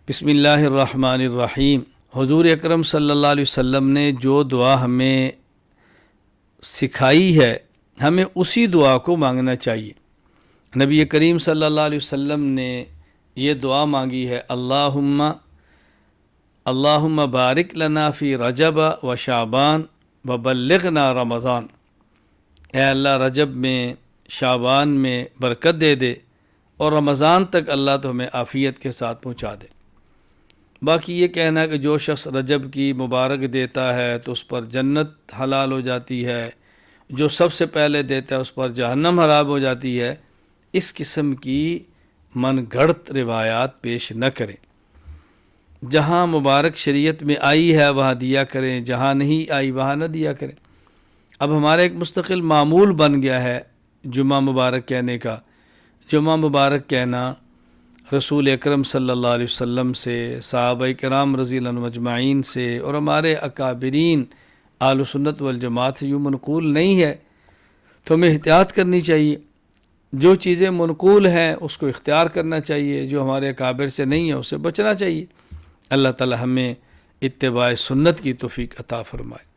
بسم اللہ الرحمن الرحیم۔ حضور اکرم صلی اللہ علیہ وسلم نے جو دعا ہمیں سکھائی ہے ہمیں اسی دعا کو مانگنا چاہیے۔ نبی کریم صلی اللہ علیہ وسلم نے یہ دعا مانگی ہے، اللہم بارک لنا فی رجب و شعبان و بلغنا رمضان۔ اے اللہ رجب میں، شعبان میں برکت دے دے اور رمضان تک اللہ تو ہمیں عافیت کے ساتھ پہنچا دے۔ باقی یہ کہنا کہ جو شخص رجب کی مبارک دیتا ہے تو اس پر جنت حلال ہو جاتی ہے، جو سب سے پہلے دیتا ہے اس پر جہنم حرام ہو جاتی ہے، اس قسم کی من گھڑت روایات پیش نہ کریں۔ جہاں مبارک شریعت میں آئی ہے وہاں دیا کریں، جہاں نہیں آئی وہاں نہ دیا کریں۔ اب ہمارا ایک مستقل معمول بن گیا ہے جمعہ مبارک کہنے کا۔ جمعہ مبارک کہنا رسول اکرم صلی اللہ علیہ وسلم سے، صحابہ کرام رضی اللہ عنہم اجمعین سے اور ہمارے اکابرین اہل سنت والجماعت سے یوں منقول نہیں ہے، تو ہمیں احتیاط کرنی چاہیے۔ جو چیزیں منقول ہیں اس کو اختیار کرنا چاہیے، جو ہمارے اکابر سے نہیں ہے اسے بچنا چاہیے۔ اللہ تعالی ہمیں اتباع سنت کی توفیق عطا فرمائے۔